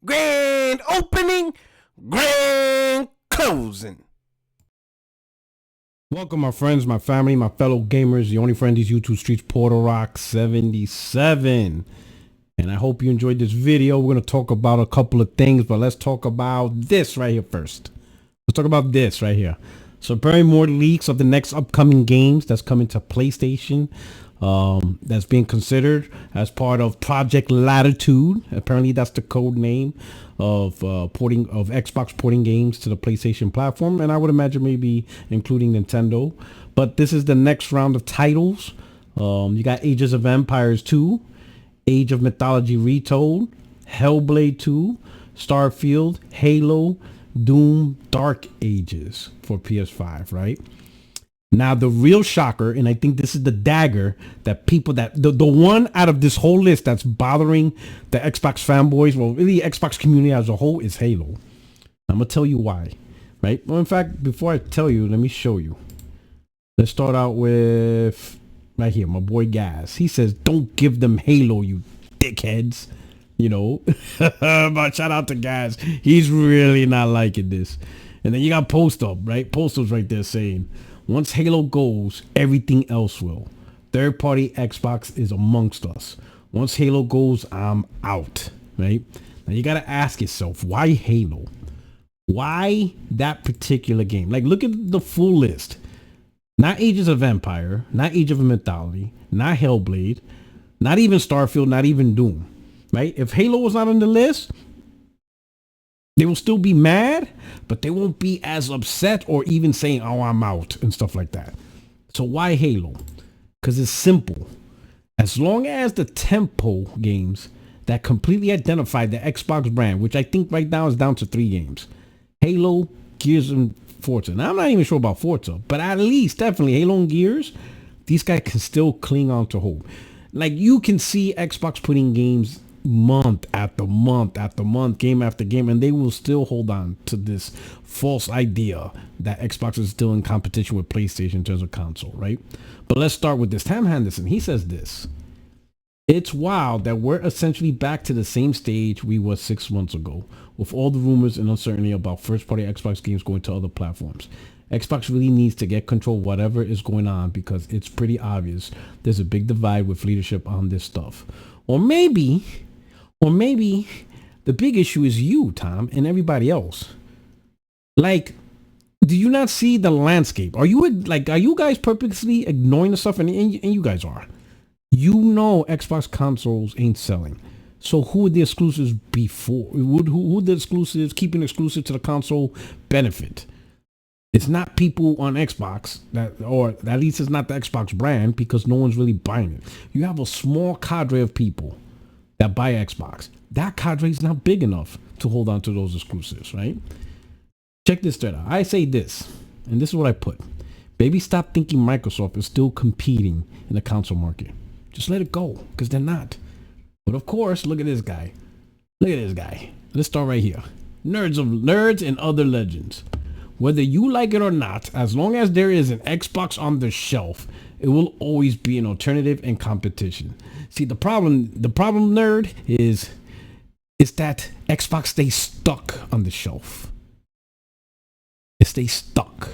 Grand opening, grand closing. Welcome, my friends, my family, my fellow gamers, the only friend these YouTube streets, Puerto77. And I hope you enjoyed this video. We're going to talk about a couple of things, but let's talk about this right here first. Let's talk about this right here. So apparently more leaks of the next upcoming games that's coming to PlayStation. That's being considered as part of Project Latitude. Apparently that's the code name of Xbox porting games to the PlayStation platform, and I would imagine maybe including Nintendo. But this is the next round of titles. You got Ages of Empires 2, Age of Mythology Retold, Hellblade 2, Starfield, Halo, Doom, Dark Ages for PS5, right? Now the real shocker, and I think this is the dagger that people the one out of this whole list that's bothering the Xbox fanboys, well, really Xbox community as a whole, is Halo. I'm gonna tell you why, right? Well, in fact, before I tell you, let me show you. Let's start out with right here, my boy Gaz. He says, "Don't give them Halo, you dickheads." You know, but shout out to Gaz. He's really not liking this. And then you got Post Up, right? Post Up's right there saying, once Halo goes, everything else will. Third-party Xbox is amongst us. Once Halo goes, I'm out, right? Now you got to ask yourself, why Halo? Why that particular game? Like, look at the full list. Not Ages of Empire, not Age of Mythology, not Hellblade, not even Starfield, not even Doom, right? If Halo was not on the list, they will still be mad, but they won't be as upset or even saying, "Oh, I'm out," and stuff like that. So why Halo? Because it's simple. As long as the tempo games that completely identify the Xbox brand, which I think right now is down to 3 games, Halo, Gears, and Forza. Now, I'm not even sure about Forza, but at least definitely Halo and Gears, these guys can still cling on to hope. Like, you can see Xbox putting games month after month after month, game after game, and they will still hold on to this false idea that Xbox is still in competition with PlayStation in terms of console, right? But let's start with this. Tam Henderson, he says this: "It's wild that we're essentially back to the same stage we was 6 months ago, with all the rumors and uncertainty about first-party Xbox games going to other platforms. Xbox really needs to get control of whatever is going on, because it's pretty obvious there's a big divide with leadership on this stuff." Or maybe the big issue is you, Tom, and everybody else. Like, do you not see the landscape? Are you guys purposely ignoring the stuff? And you guys are. You know Xbox consoles ain't selling. So who would the exclusives be for? Who would the exclusives, keeping exclusive to the console, benefit? It's not people on Xbox, or at least it's not the Xbox brand, because no one's really buying it. You have a small cadre of people that buy Xbox. That cadre is not big enough to hold on to those exclusives, right? Check this thread out. I say this, and this is what I put. Baby, stop thinking Microsoft is still competing in the console market. Just let it go, because they're not. But of course, look at this guy. Look at this guy. Let's start right here. Nerds and other legends. Whether you like it or not, as long as there is an Xbox on the shelf, it will always be an alternative and competition. See, the problem, nerd, is that Xbox stays stuck on the shelf. It stays stuck.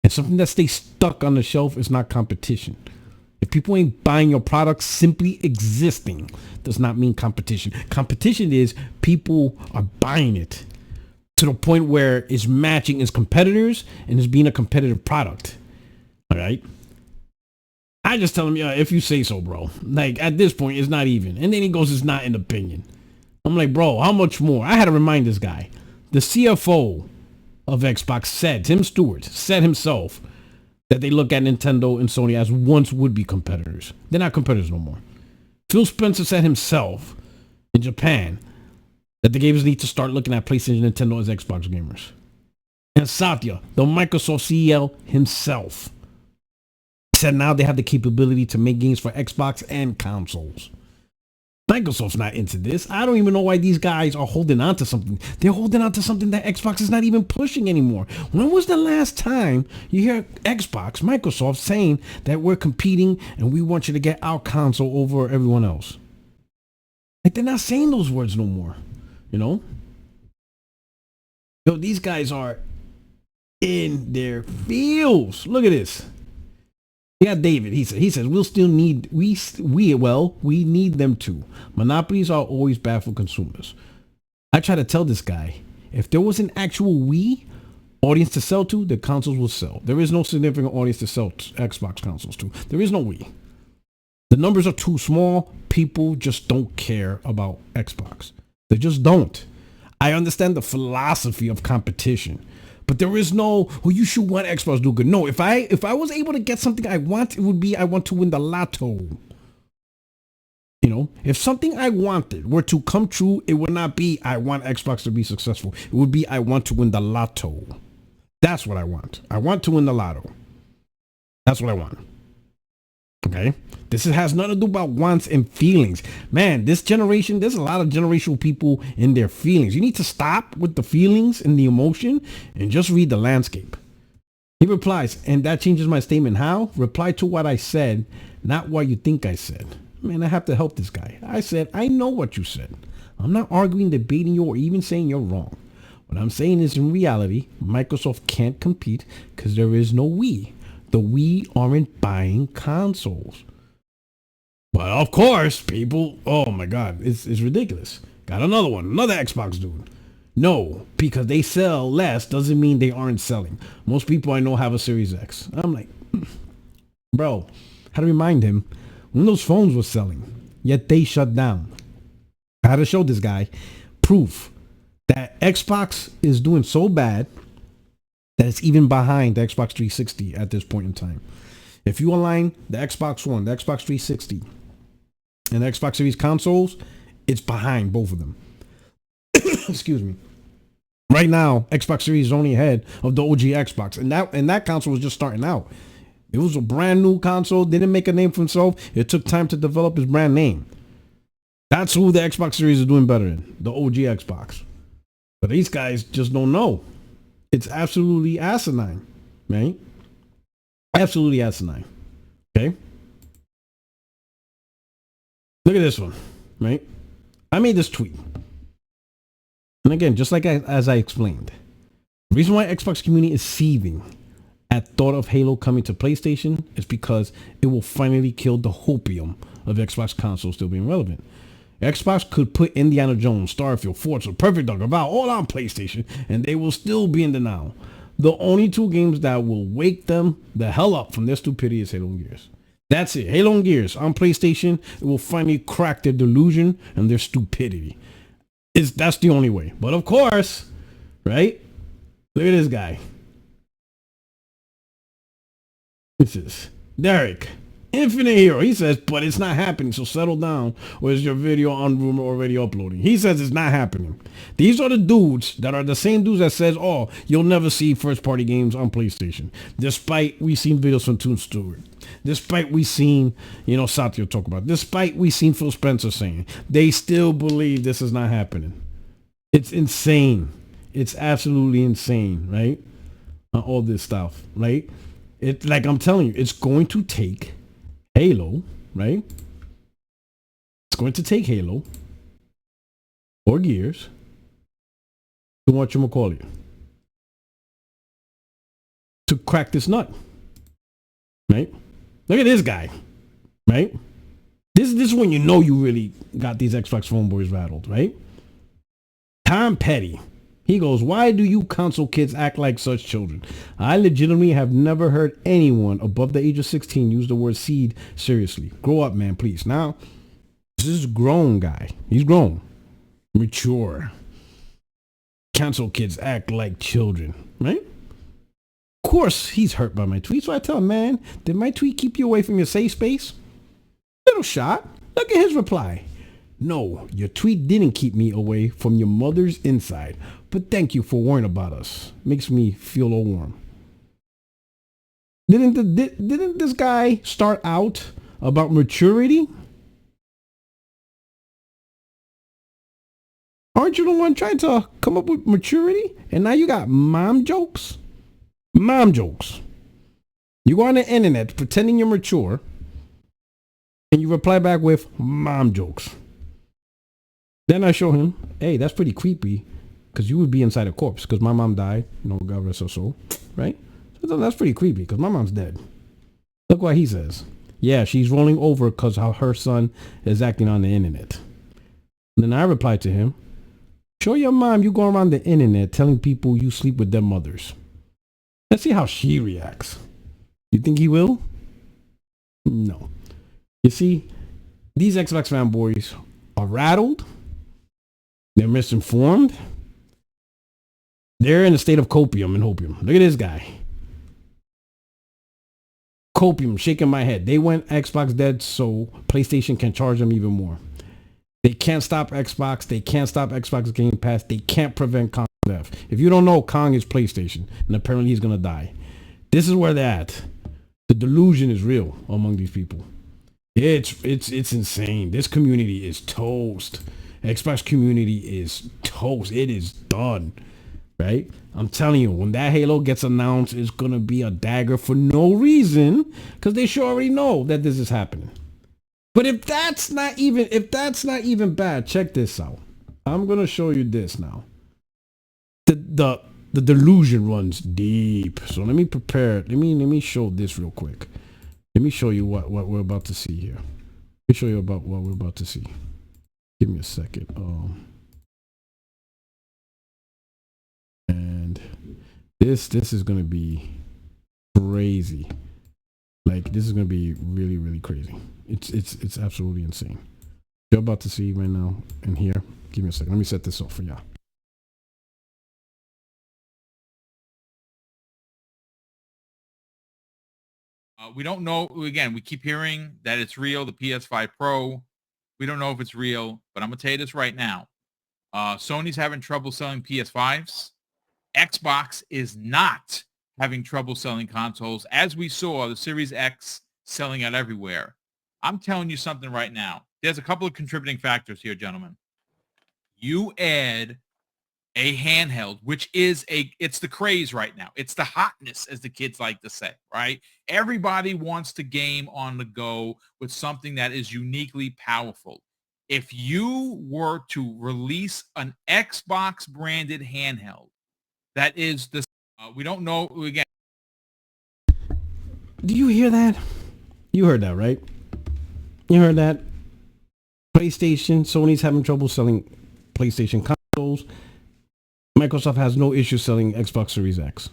And something that stays stuck on the shelf is not competition. If people ain't buying your product, simply existing does not mean competition. Competition is people are buying it to the point where it's matching its competitors and it's being a competitive product. All right. I just tell him, yeah, if you say so, bro. Like, at this point, it's not even. And then he goes, it's not an opinion. I'm like, bro, how much more? I had to remind this guy. The CFO of Xbox said, Tim Stewart said himself, that they look at Nintendo and Sony as once would-be competitors. They're not competitors no more. Phil Spencer said himself in Japan that the gamers need to start looking at PlayStation and Nintendo as Xbox gamers. And Satya, the Microsoft CEO himself, said now they have the capability to make games for Xbox and consoles. Microsoft's not into this. I don't even know why these guys are holding on to something. They're holding on to something that Xbox is not even pushing anymore. When was the last time you hear Xbox, Microsoft, saying that we're competing and we want you to get our console over everyone else? Like, they're not saying those words no more. You know? Yo, these guys are in their fields. Look at this. Yeah, David. He says we'll still need we need them too. Monopolies are always bad for consumers. I try to tell this guy, if there was an actual Wii audience to sell to, the consoles will sell. There is no significant audience to sell Xbox consoles to. There is no Wii. The numbers are too small. People just don't care about Xbox. They just don't. I understand the philosophy of competition, but there is no, well, you should want Xbox to do good. No, if I was able to get something I want, it would be I want to win the lotto. You know, if something I wanted were to come true, it would not be I want Xbox to be successful. It would be I want to win the lotto. That's what I want. I want to win the lotto. That's what I want. Okay? This has nothing to do about wants and feelings. Man, this generation, there's a lot of generational people in their feelings. You need to stop with the feelings and the emotion and just read the landscape. He replies, and that changes my statement. How? Reply to what I said, not what you think I said. Man, I have to help this guy. I said, I know what you said. I'm not arguing, debating you, or even saying you're wrong. What I'm saying is, in reality, Microsoft can't compete because there is no Wii. The Wii aren't buying consoles. But of course, people, oh my God, it's ridiculous. Got another one, another Xbox dude. No, because they sell less doesn't mean they aren't selling. Most people I know have a Series X. I'm like, bro, had to remind him when those phones were selling, yet they shut down. I had to show this guy proof that Xbox is doing so bad that it's even behind the Xbox 360 at this point in time. If you align the Xbox One, the Xbox 360, and the Xbox Series consoles, it's behind both of them. Excuse me. Right now, Xbox Series is only ahead of the OG Xbox, and that console was just starting out. It was a brand new console, didn't make a name for himself. It took time to develop his brand name. That's who the Xbox Series is doing better in, the OG Xbox. But these guys just don't know. It's absolutely asinine, right? Absolutely asinine. Okay? Look at this one, right? I made this tweet. And again, just like as I explained, the reason why Xbox community is seething at thought of Halo coming to PlayStation is because it will finally kill the hopium of Xbox consoles still being relevant. Xbox could put Indiana Jones, Starfield, Forza, Perfect Dark, Avowed all on PlayStation, and they will still be in denial. The only two games that will wake them the hell up from their stupidity is Halo and Gears. That's it. Halo and Gears on PlayStation, it will finally crack their delusion and their stupidity. That's the only way. But of course, right? Look at this guy. This is Derek, Infinite Hero. He says, but it's not happening, so settle down, or is your video on rumor already uploading? He says it's not happening. These are the dudes that are the same dudes that says, oh, you'll never see first-party games on PlayStation. Despite we've seen videos from Toon Stewart. Despite we've seen, Satya talk about. Despite we've seen Phil Spencer saying. They still believe this is not happening. It's insane. It's absolutely insane, right? All this stuff, right? It's like I'm telling you, it's going to take Halo, right? It's going to take Halo or Gears to whatchamacallit to crack this nut, right? Look at this guy, right? This is when you know you really got these Xbox fanboys rattled, right? Tom Petty. He goes, why do you console kids act like such children? I legitimately have never heard anyone above the age of 16 use the word seed seriously. Grow up, man, please. Now, this is a grown guy. He's grown. Mature. Console kids act like children, right? Of course, he's hurt by my tweet. So I tell him, man, did my tweet keep you away from your safe space? Little shot. Look at his reply. No, your tweet didn't keep me away from your mother's inside. But thank you for worrying about us. Makes me feel all warm. Didn't this guy start out about maturity? Aren't you the one trying to come up with maturity? And now you got mom jokes? Mom jokes. You go on the internet pretending you're mature, and you reply back with mom jokes. Then I show him, hey, that's pretty creepy, because you would be inside a corpse, because my mom died, God rest her soul, right? So that's pretty creepy, because my mom's dead. Look what he says. Yeah, she's rolling over because how her son is acting on the internet. And then I replied to him, show your mom you go around the internet telling people you sleep with their mothers. Let's see how she reacts. You think he will? No. You see, these Xbox fanboys are rattled. They're misinformed. They're in a state of copium and hopium. Look at this guy. Copium, shaking my head. They want Xbox dead so PlayStation can charge them even more. They can't stop Xbox. They can't stop Xbox Game Pass. They can't prevent Kong death. If you don't know, Kong is PlayStation, and apparently he's gonna die. This is where they're at. The delusion is real among these people. It's insane. This community is toast. Xbox community is toast. It is done. Right? I'm telling you, when that Halo gets announced, it's gonna be a dagger for no reason, because they sure already know that this is happening. But if that's not even bad, check this out. I'm gonna show you this now. The delusion runs deep. So let me prepare. Let me show this real quick. Let me show you what we're about to see here. Let me show you about what we're about to see. Give me a second. And this is gonna be crazy. Like, this is gonna be really, really crazy. It's absolutely insane. You're about to see right now in here. Give me a second. Let me set this off for y'all. We don't know. Again, we keep hearing that it's real. The PS5 Pro. We don't know if it's real, but I'm gonna tell you this right now. Sony's having trouble selling PS5s. Xbox is not having trouble selling consoles, as we saw the Series X selling out everywhere. I'm telling you something right now. There's a couple of contributing factors here, gentlemen. You add a handheld, which is it's the craze right now. It's the hotness, as the kids like to say, right? Everybody wants to game on the go with something that is uniquely powerful. If you were to release an Xbox branded handheld, that is the, we don't know, again. Do you hear that? You heard that, right? You heard that? PlayStation, Sony's having trouble selling PlayStation consoles. Microsoft has no issue selling Xbox Series X.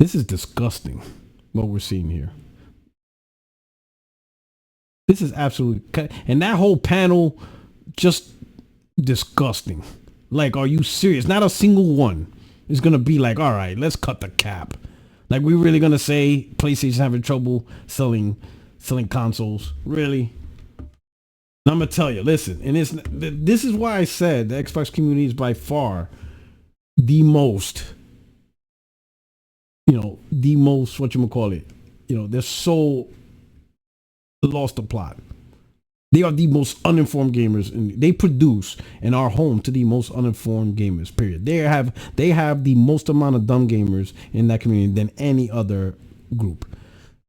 This is disgusting, what we're seeing here. This is absolutely, and that whole panel, just disgusting. Like, are you serious? Not a single one is gonna be like, all right, let's cut the cap. Like, we really gonna say PlayStation's having trouble selling consoles? Really? I'm gonna tell you, listen, and this is why I said the Xbox community is by far the most, whatchamacallit, they're so lost the plot. They are the most uninformed gamers, and they produce and are home to the most uninformed gamers, period. They have the most amount of dumb gamers in that community than any other group.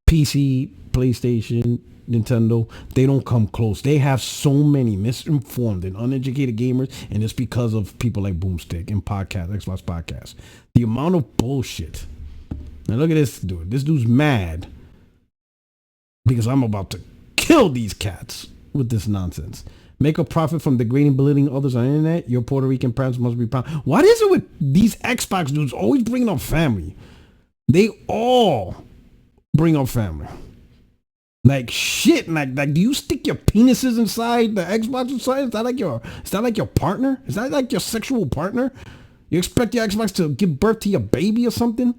PC, PlayStation, Nintendo, they don't come close. They have so many misinformed and uneducated gamers, and it's because of people like Boomstick and Xbox Podcast. The amount of bullshit. Now look at this dude. This dude's mad because I'm about to kill these cats with this nonsense. Make a profit from degrading, belittling others on the internet. Your Puerto Rican parents must be proud. What is it with these Xbox dudes always bringing up family? They all bring up family. Like shit, like do you stick your penises inside the Xbox inside? Is that like your partner? Is that like your sexual partner? You expect your Xbox to give birth to your baby or something?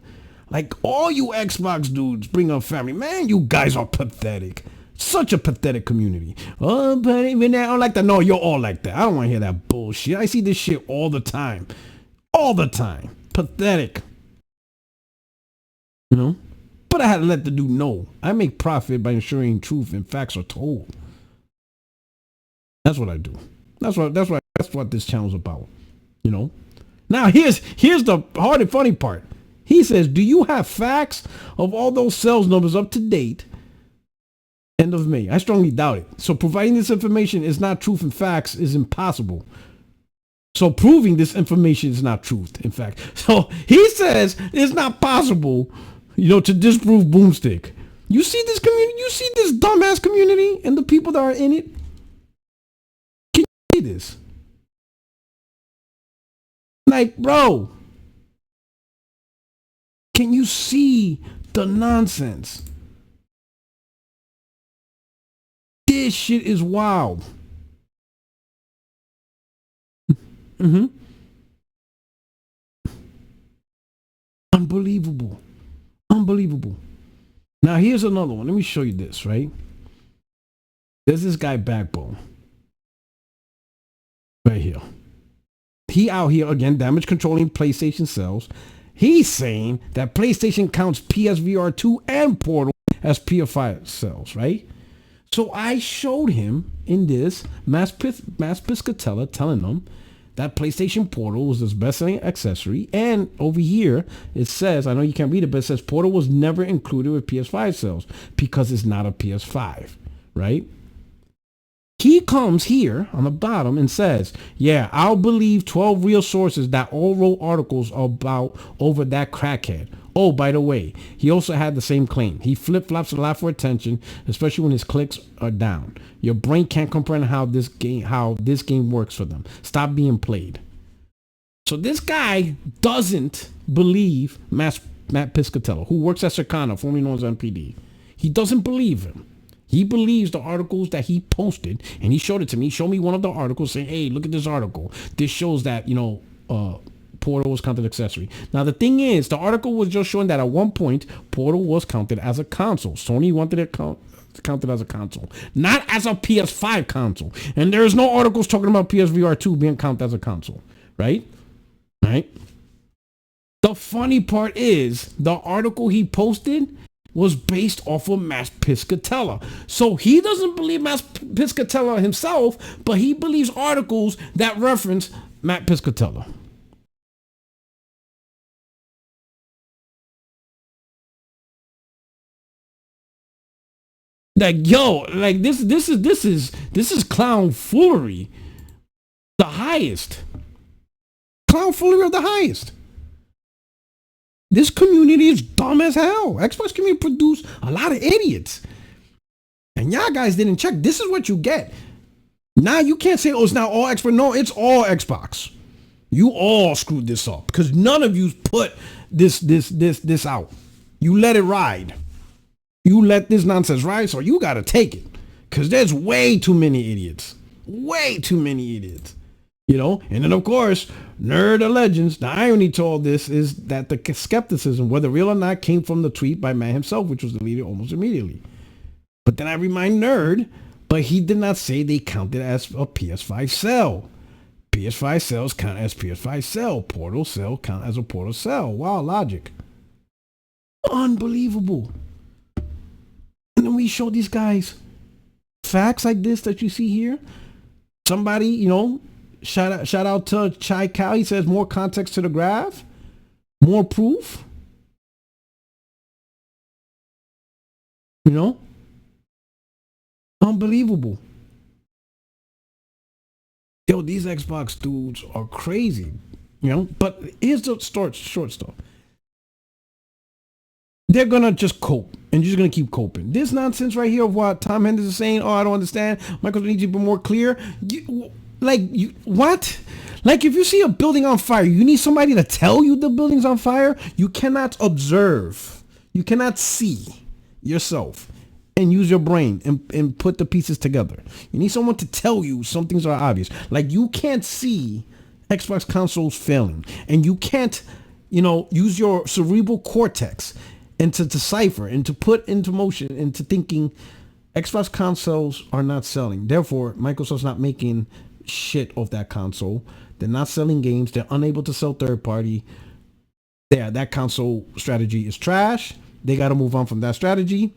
Like, all you Xbox dudes bring up family. Man, you guys are pathetic. Such a pathetic community. Oh, but even I don't like that. No, you're all like that. I don't want to hear that bullshit. I see this shit all the time. All the time. Pathetic. But I had to let the dude know. I make profit by ensuring truth and facts are told. That's what I do. That's what this channel's about. Now here's the hard and funny part. He says, do you have facts of all those sales numbers up to date? End of May. I strongly doubt it. So providing this information is not truth and facts is impossible. So proving this information is not truth, in fact. So he says it's not possible, to disprove Boomstick. You see this community? You see this dumbass community and the people that are in it? Can you see this? Like, bro, can you see the nonsense? This shit is wild. Unbelievable. Now here's another one. Let me show you this, right? There's this guy Backbone. Right here. He out here again, damage controlling PlayStation sales. He's saying that PlayStation counts PSVR 2 and Portal as PS5 sales, right? So I showed him in this Mass Piscatella telling them that PlayStation Portal was his best-selling accessory. And over here, it says, I know you can't read it, but it says Portal was never included with PS5 sales because it's not a PS5, right? He comes here on the bottom and says, yeah, I'll believe 12 real sources that all wrote articles about over that crackhead. Oh, by the way, he also had the same claim. He flip-flops a lot for attention, especially when his clicks are down. Your brain can't comprehend how this game works for them. Stop being played. So this guy doesn't believe Matt Piscatella, who works at Circana, formerly known as MPD. He doesn't believe him. He believes the articles that he posted, and he showed it to me. He showed me one of the articles saying, hey, look at this article. This shows that, Portal was counted accessory. Now, the thing is, the article was just showing that at one point, Portal was counted as a console. Sony wanted it counted as a console, not as a PS5 console. And there's no articles talking about PSVR 2 being counted as a console, right? Right? The funny part is, the article he posted was based off of Matt Piscatella. So he doesn't believe Matt Piscatella himself, but he believes articles that reference Matt Piscatella. Like, yo, like this is clown foolery. The highest. Clown foolery of the highest. This community is dumb as hell. Xbox community produce a lot of idiots. And y'all guys didn't check. This is what you get. Now you can't say, oh, it's not all Xbox. No, it's all Xbox. You all screwed this up because none of you put this out. You let it ride. You let this nonsense ride, so you got to take it because there's way too many idiots. Way too many idiots. And then of course, Nerd of Legends, the irony to all this is that the skepticism, whether real or not, came from the tweet by man himself, which was deleted almost immediately. But then I remind Nerd, but he did not say they counted as a PS5 sell. PS5 sales count as PS5 sell. Portal sell count as a Portal sell. Wow, logic. Unbelievable. And then we show these guys facts like this that you see here. Somebody, shout out to Chai Cal. He says more context to the graph, more proof. Unbelievable. Yo, these Xbox dudes are crazy. But here's the short stuff. They're gonna just cope, and you're just gonna keep coping. This nonsense right here of what Tom Henderson is saying. Oh, I don't understand. Microsoft needs to be more clear. What? Like, if you see a building on fire, you need somebody to tell you the building's on fire. You cannot observe. You cannot see yourself and use your brain and put the pieces together. You need someone to tell you some things are obvious. Like, you can't see Xbox consoles failing, and you can't, use your cerebral cortex and to decipher and to put into motion into thinking Xbox consoles are not selling. Therefore, Microsoft's not making shit off that console. They're not selling games. They're unable to sell third party. Yeah, that console strategy is trash. They got to move on from that strategy.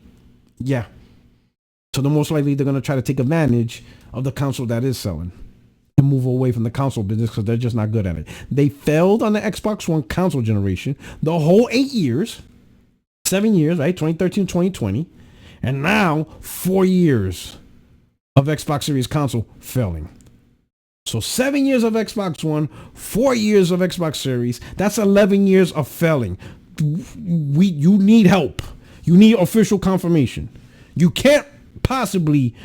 Yeah. So the most likely they're going to try to take advantage of the console that is selling. and move away from the console business because they're just not good at it. They failed on the Xbox One console generation the whole 8 years, 7 years, right? 2013, 2020. And now 4 years of Xbox Series console failing. So 7 years of Xbox One, 4 years of Xbox Series. That's 11 years of failing. You need help. You need official confirmation. You can't possibly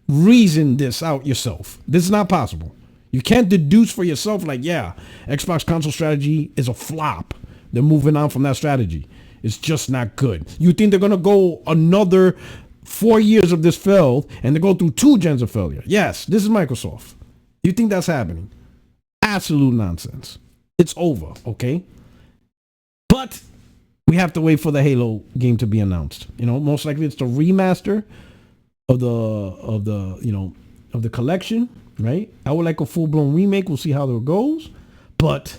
reason this out yourself. This is not possible. You can't deduce for yourself like, yeah, Xbox console strategy is a flop. They're moving on from that strategy. It's just not good. You think they're going to go another 4 years of this failed and they go through 2 gens of failure? Yes, this is Microsoft. You think that's happening? Absolute nonsense. It's over, okay? But we have to wait for the Halo game to be announced. You know, most likely it's the remaster of the collection, right? I would like a full-blown remake. We'll see how it goes. But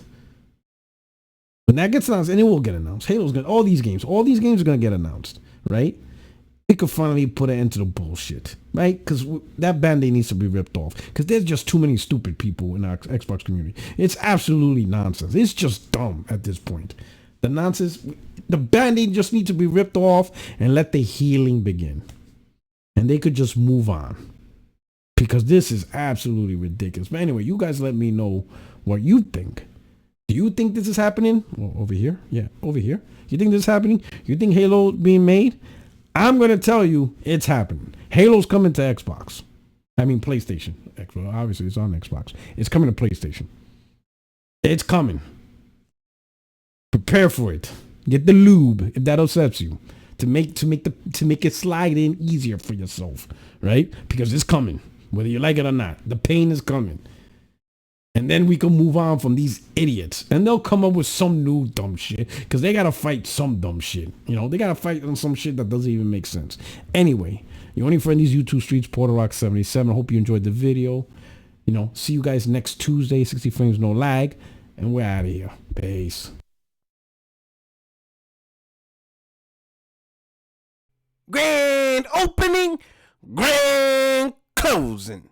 when that gets announced, and it will get announced, all these games are gonna get announced, right? We could finally put an end to the bullshit, right? Because that Band-Aid needs to be ripped off. Because there's just too many stupid people in our Xbox community. It's absolutely nonsense. It's just dumb at this point. The nonsense, the Band-Aid just needs to be ripped off and let the healing begin. And they could just move on. Because this is absolutely ridiculous. But anyway, you guys let me know what you think. Do you think this is happening? Well, over here? Yeah, over here. You think this is happening? You think Halo being made? I'm going to tell you it's happening. Halo's coming to Xbox. I mean PlayStation. Well, obviously it's on Xbox. It's coming to PlayStation. It's coming. Prepare for it. Get the lube if that upsets you. To make it slide in easier for yourself, right? Because it's coming, whether you like it or not. The pain is coming. And then we can move on from these idiots. And they'll come up with some new dumb shit. Because they got to fight some dumb shit. You know, they got to fight on some shit that doesn't even make sense. Anyway, your only friend these YouTube streets, Porter77. I hope you enjoyed the video. You know, see you guys next Tuesday. 60 frames, no lag. And we're out of here. Peace. Grand opening, grand closing.